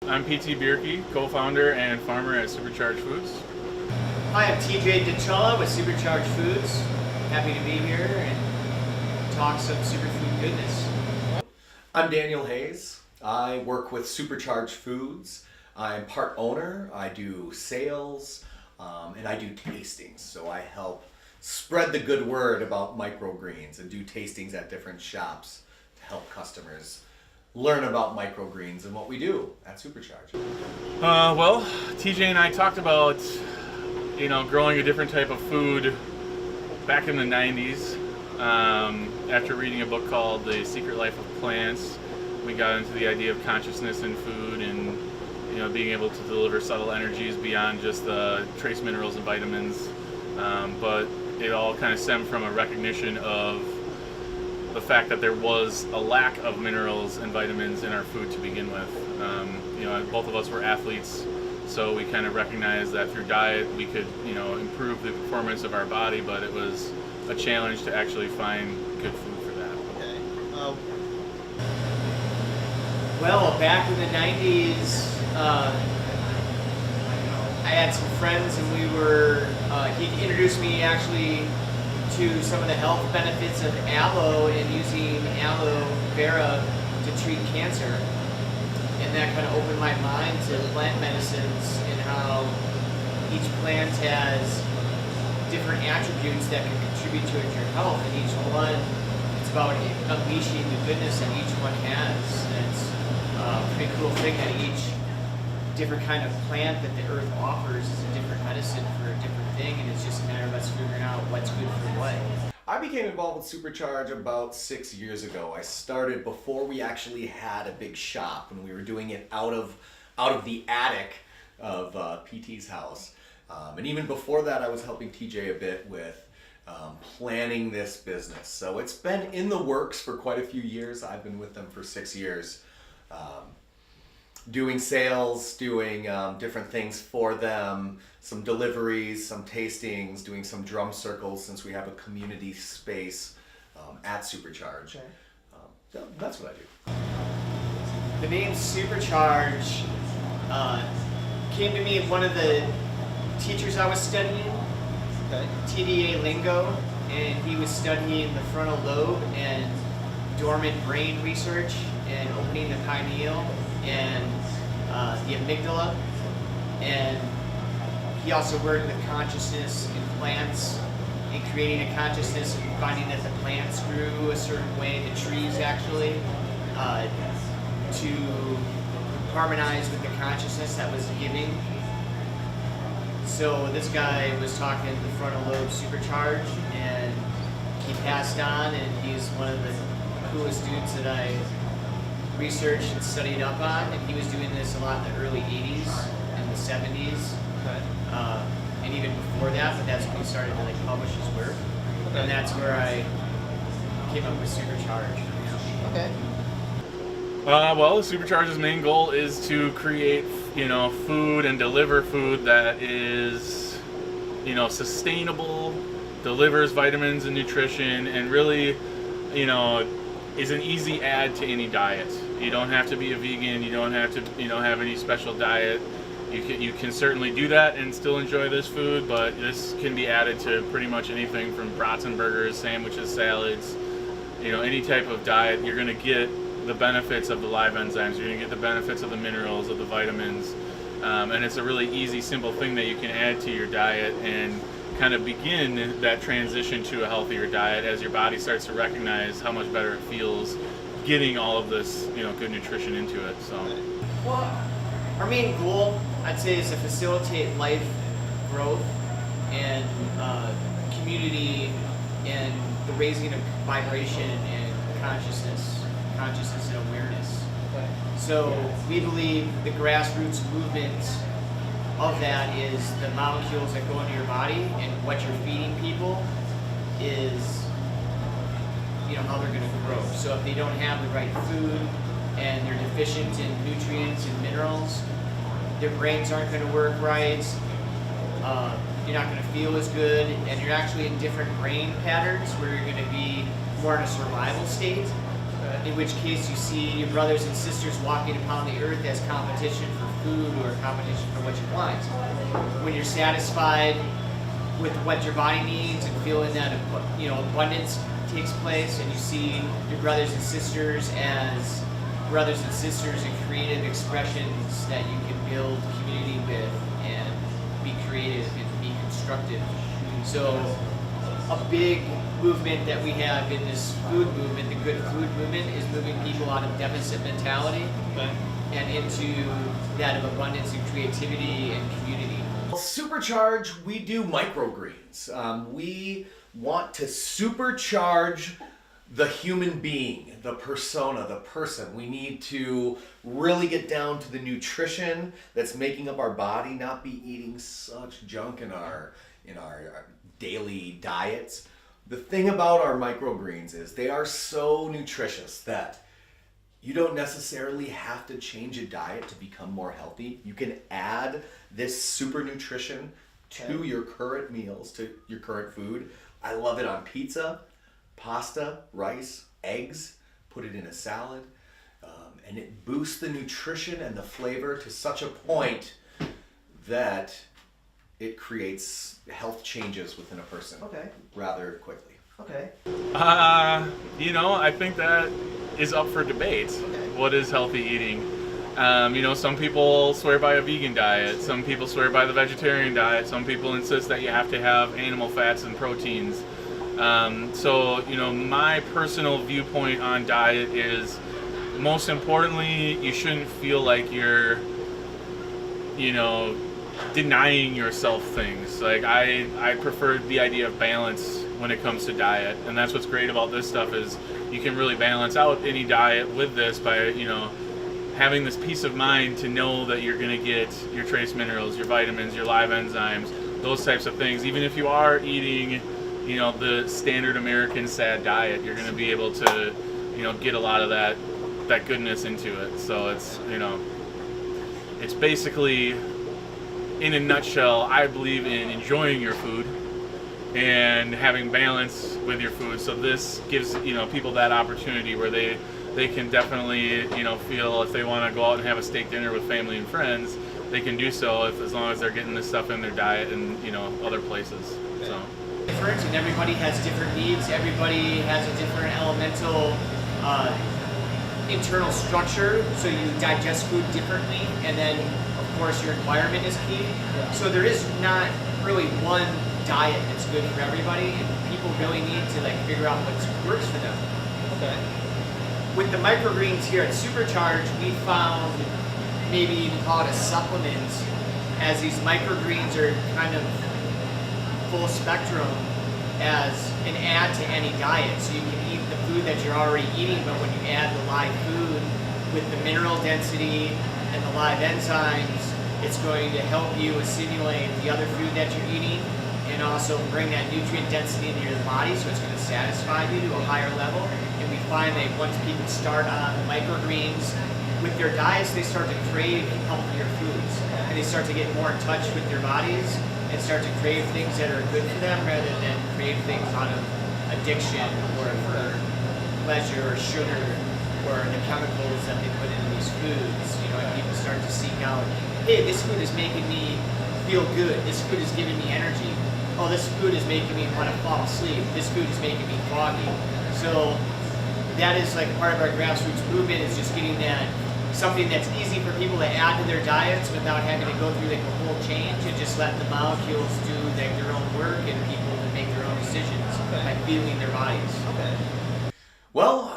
I'm P.T. Bierke, co-founder and farmer at Supercharged Foods. Hi, I'm TJ DeCella with Supercharged Foods. Happy to be here and talk some superfood goodness. I'm Daniel Hayes. I work with Supercharged Foods. I'm part owner. I do sales and I do tastings. So I help spread the good word about microgreens and do tastings at different shops to help customers learn about microgreens and what we do at Supercharged. Well, TJ and I talked about, growing a different type of food back in the 90s. After reading a book called The Secret Life of Plants, we got into the idea of consciousness in food and, being able to deliver subtle energies beyond just the trace minerals and vitamins. But it all kind of stemmed from a recognition of the fact that there was a lack of minerals and vitamins in our food to begin with. Both of us were athletes, so we kind of recognized that through diet we could, improve the performance of our body, but it was a challenge to actually find good food for that. Okay. Well, back in the 90s, I had some friends and he introduced me actually to some of the health benefits of aloe and using aloe vera to treat cancer. And that kind of opened my mind to plant medicines and how each plant has different attributes that can contribute to your health, and each one, it's about unleashing the goodness that each one has. And it's a pretty cool thing that each different kind of plant that the earth offers is a different medicine for a different thing, and it's just a matter of us figuring out what's good for what. I became involved with Supercharge about 6 years ago. I started before we actually had a big shop, and we were doing it out of the attic of PT's house. And even before that, I was helping TJ a bit with planning this business. So it's been in the works for quite a few years. I've been with them for 6 years. Doing sales, doing different things for them, some deliveries, some tastings, doing some drum circles since we have a community space at Supercharge. Okay. So that's what I do. The name Supercharge came to me one of the teachers I was studying, TDA lingo, and he was studying the frontal lobe and dormant brain research and opening the pineal and the amygdala, and he also worked with consciousness in plants and creating a consciousness and finding that the plants grew a certain way, the trees actually, to harmonize with the consciousness that was giving. So this guy was talking the frontal lobe supercharge, and he passed on, and he's one of the coolest dudes that I researched and studied up on, and he was doing this a lot in the early 80s and the 70s, and even before that, but that's when he started to publish his work, and that's where I came up with Supercharge. Okay. Well, Supercharge's main goal is to create, food and deliver food that is, sustainable, delivers vitamins and nutrition, and really, is an easy add to any diet. You don't have to be a vegan. You don't have to, have any special diet. You can certainly do that and still enjoy this food, but this can be added to pretty much anything from brats and burgers, sandwiches, salads, any type of diet. You're going to get the benefits of the live enzymes. You're going to get the benefits of the minerals, of the vitamins, and it's a really easy, simple thing that you can add to your diet and kind of begin that transition to a healthier diet as your body starts to recognize how much better it feels getting all of this, good nutrition into it. So, Well, our main goal, I'd say, is to facilitate life growth and community and the raising of vibration and consciousness and awareness. So we believe the grassroots movement of that is the molecules that go into your body, and what you're feeding people is how they're going to grow. So if they don't have the right food and they're deficient in nutrients and minerals, their brains aren't going to work right, you're not going to feel as good, and you're actually in different brain patterns where you're going to be more in a survival state. in which case you see your brothers and sisters walking upon the earth as competition for food or competition for what you want. When you're satisfied with what your body needs and feeling that abundance takes place, and you see your brothers and sisters as brothers and sisters in creative expressions that you can build community with and be creative and be constructive. So a big movement that we have in this food movement, the good food movement, is moving people out of deficit mentality and into that of abundance and creativity and community. Well, Supercharge, we do microgreens. We want to supercharge the human being, the persona, the person. We need to really get down to the nutrition that's making up our body, not be eating such junk in our daily diets. The thing about our microgreens is they are so nutritious that you don't necessarily have to change a diet to become more healthy. You can add this super nutrition to your current meals, to your current food. I love it on pizza, pasta, rice, eggs, put it in a salad, and it boosts the nutrition and the flavor to such a point that it creates health changes within a person rather quickly. Okay. I think that is up for debate. What is healthy eating? Some people swear by a vegan diet. Some people swear by the vegetarian diet. Some people insist that you have to have animal fats and proteins. My personal viewpoint on diet is, most importantly, you shouldn't feel like you're, denying yourself things. Like I prefer the idea of balance when it comes to diet, and that's what's great about this stuff is you can really balance out any diet with this by having this peace of mind to know that you're going to get your trace minerals, your vitamins, your live enzymes, those types of things. Even if you are eating the standard American sad diet, you're going to be able to get a lot of that goodness into it. So it's basically, in a nutshell, I believe in enjoying your food and having balance with your food. So this gives people that opportunity where they can definitely feel if they want to go out and have a steak dinner with family and friends, they can do so as long as they're getting this stuff in their diet and other places. So different, and everybody has different needs. Everybody has a different elemental internal structure, so you digest food differently, and then of course your environment is key. So there is not really one diet that's good for everybody, and people really need to figure out what works for them. Okay. With the microgreens here at Supercharge, we found, maybe you can call it a supplement, as these microgreens are kind of full spectrum as an add to any diet. So you can eat the food that you're already eating, but when you add the live food with the mineral density and the live enzymes, it's going to help you assimilate the other food that you're eating and also bring that nutrient density into your body, so it's going to satisfy you to a higher level. And we find that once people start on microgreens with their diets, they start to crave healthier foods, and they start to get more in touch with their bodies and start to crave things that are good for them rather than crave things out of addiction or for pleasure or sugar or the chemicals that they put into these foods. And people start to seek out, hey, this food is making me feel good. This food is giving me energy. Oh, this food is making me want to fall asleep. This food is making me foggy. So that is part of our grassroots movement, is just getting that something that's easy for people to add to their diets without having to go through a whole change, and just letting the molecules do their own work and people to make their own decisions by fueling their bodies. Okay. Well,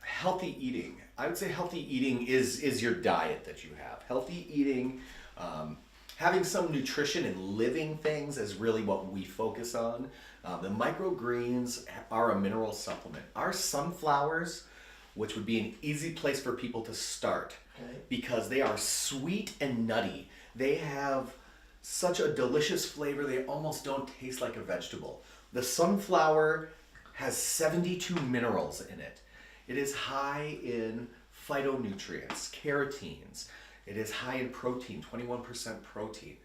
healthy eating. I would say healthy eating is your diet that you have. Healthy eating, having some nutrition and living things is really what we focus on. The microgreens are a mineral supplement. Our sunflowers, which would be an easy place for people to start, because they are sweet and nutty. They have such a delicious flavor, they almost don't taste like a vegetable. The sunflower has 72 minerals in it. It is high in phytonutrients, carotenes. It is high in protein, 21% protein.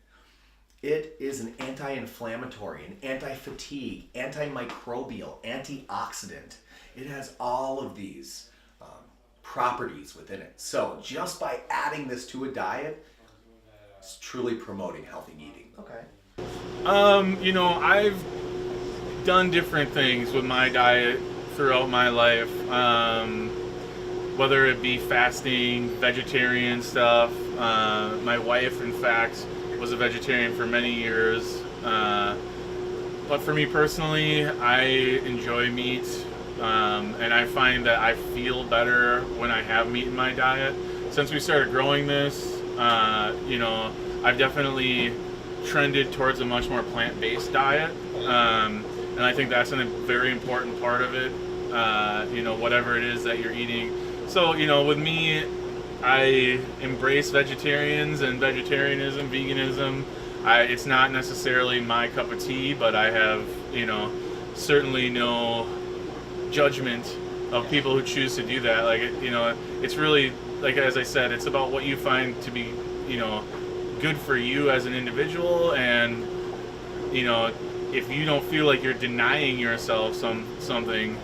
It is an anti-inflammatory, an anti-fatigue, antimicrobial, antioxidant. it has all of these properties within it. So just by adding this to a diet, it's truly promoting healthy eating. Okay. You know, I've done different things with my diet throughout my life. Whether it be fasting, vegetarian stuff. My wife, in fact, was a vegetarian for many years. But for me personally, I enjoy meat. And I find that I feel better when I have meat in my diet. Since we started growing this, you know, I've definitely trended towards a much more plant-based diet. And I think that's a very important part of it, you know, whatever it is that you're eating. So, you know, with me, I embrace vegetarians and vegetarianism, veganism. It's not necessarily my cup of tea, but I have, you know, certainly no judgment of people who choose to do that. Like, you know, it's really, like, as I said, it's about what you find to be, you know, good for you as an individual. And, you know, if you don't feel like you're denying yourself something,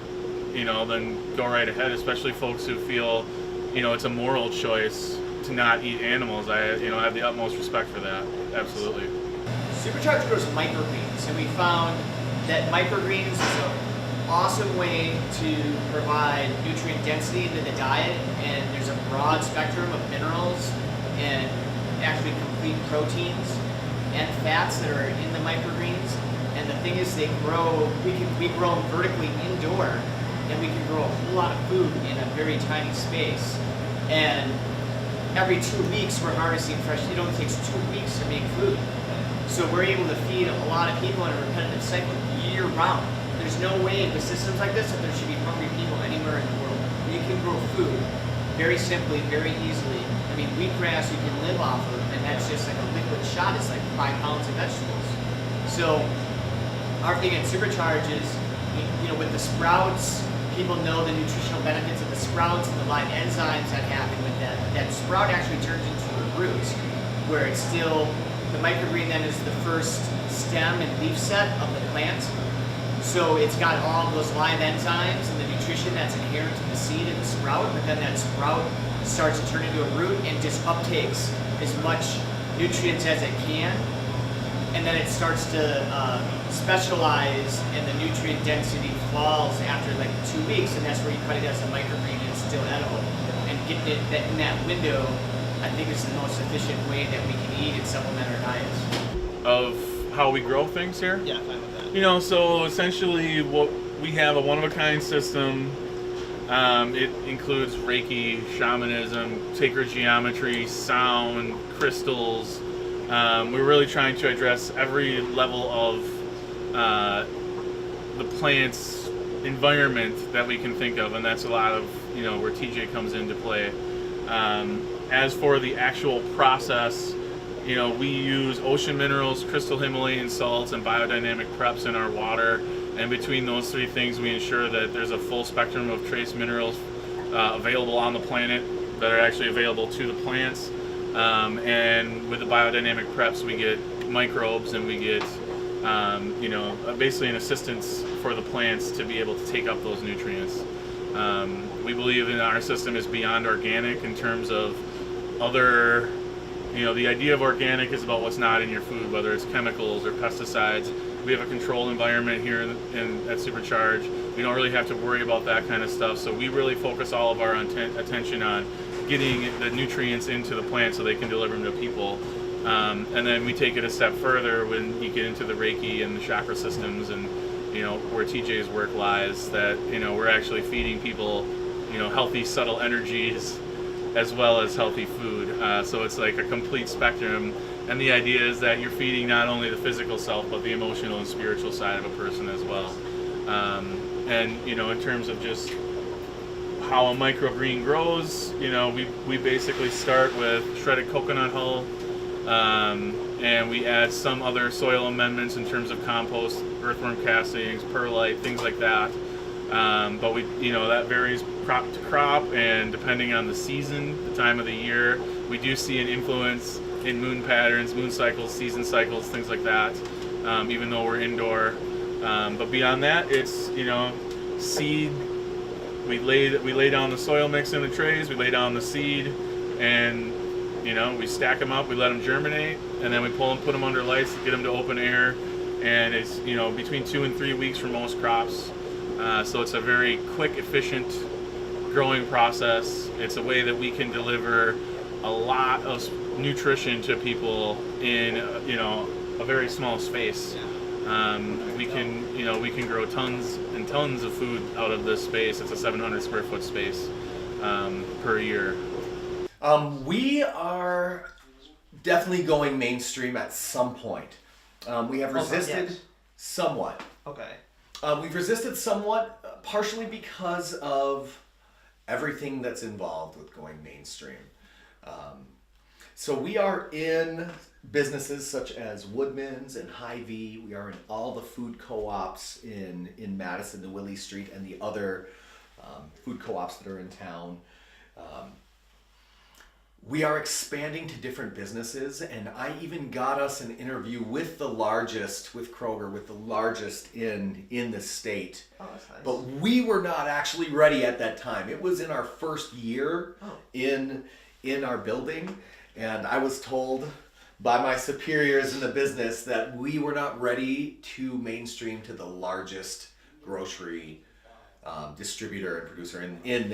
you know, then go right ahead, especially folks who feel, you know, it's a moral choice to not eat animals. I have the utmost respect for that. Absolutely. Supercharged grows microgreens, and we found that microgreens is an awesome way to provide nutrient density into the diet, and there's a broad spectrum of minerals and actually complete proteins and fats that are in the microgreens. And the thing is, we grow them vertically indoor, and we can grow a whole lot of food in a very tiny space. And every 2 weeks we're harvesting fresh. It only takes 2 weeks to make food. So we're able to feed a lot of people in a repetitive cycle year round. There's no way with systems like this that there should be hungry people anywhere in the world. You can grow food very simply, very easily. I mean, wheatgrass you can live off of, and that's just like a liquid shot. It's like 5 pounds of vegetables. So our thing at Supercharge is, you know, with the sprouts, people know the nutritional benefits of the sprouts and the live enzymes that happen with that. That sprout actually turns into a root, where it's still, the microgreen then is the first stem and leaf set of the plant. So it's got all those live enzymes and the nutrition that's inherent in the seed and the sprout, but then that sprout starts to turn into a root and just uptakes as much nutrients as it can. And then it starts to specialize, and the nutrient density falls after like 2 weeks, and that's where you cut it as a microgreen and it's still edible. And getting it in that window, I think, is the most efficient way that we can eat and supplement our diets. Of how we grow things here? Yeah, fine with that. You know, so essentially what we have a one-of-a-kind system. It includes Reiki, shamanism, sacred geometry, sound, crystals. We're really trying to address every level of the plant's environment that we can think of, and that's a lot of, you know, where TJ comes into play. As for the actual process, you know, we use ocean minerals, crystal Himalayan salts, and biodynamic preps in our water. And between those 3 things, we ensure that there's a full spectrum of trace minerals available on the planet that are actually available to the plants. And with the biodynamic preps, we get microbes, and we get, you know, basically an assistance for the plants to be able to take up those nutrients. We believe in our system is beyond organic in terms of other, you know, the idea of organic is about what's not in your food, whether it's chemicals or pesticides. We have a controlled environment here at Supercharge. We don't really have to worry about that kind of stuff. So we really focus all of our attention on getting the nutrients into the plant so they can deliver them to people. And then we take it a step further when you get into the Reiki and the chakra systems, and, you know, where TJ's work lies, that, you know, we're actually feeding people, you know, healthy, subtle energies as well as healthy food. So it's like a complete spectrum. And the idea is that you're feeding not only the physical self, but the emotional and spiritual side of a person as well. And, you know, in terms of just how a microgreen grows, you know, we basically start with shredded coconut hull, and we add some other soil amendments in terms of compost, earthworm castings, perlite, things like that. But we, you know, that varies crop to crop, and depending on the season, the time of the year, we do see an influence in moon patterns, moon cycles, season cycles, things like that, even though we're indoor. But beyond that, it's, you know, seed we lay down the soil mix in the trays, we lay down the seed, and we stack them up, we let them germinate, and then we pull them, put them under lights, get them to open air, and it's between 2 and 3 weeks for most crops. So it's a very quick, efficient growing process. It's a way that we can deliver a lot of nutrition to people in a very small space. We can grow tons and tons of food out of this space. It's a 700 square foot space per year. We are definitely going mainstream at some point. We have resisted yes. somewhat. Okay. We've resisted somewhat, partially because of everything that's involved with going mainstream. So we are in businesses such as Woodman's and Hy-Vee. We are in all the food co-ops in Madison, the Willie Street, and the other food co-ops that are in town. We are expanding to different businesses, and I even got us an interview with the largest, with Kroger, with the largest in the state. Oh, that's nice. But we were not actually ready at that time. It was in our first year in our building, and I was told by my superiors in the business that we were not ready to mainstream to the largest grocery distributor and producer in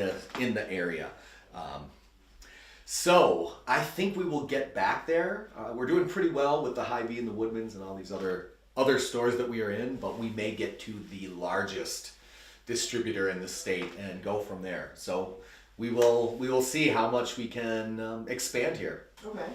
the area. So I think we will get back there. We're doing pretty well with the Hy-Vee and the Woodman's and all these other stores that we are in, but we may get to the largest distributor in the state and go from there. So we will see how much we can expand here. Okay.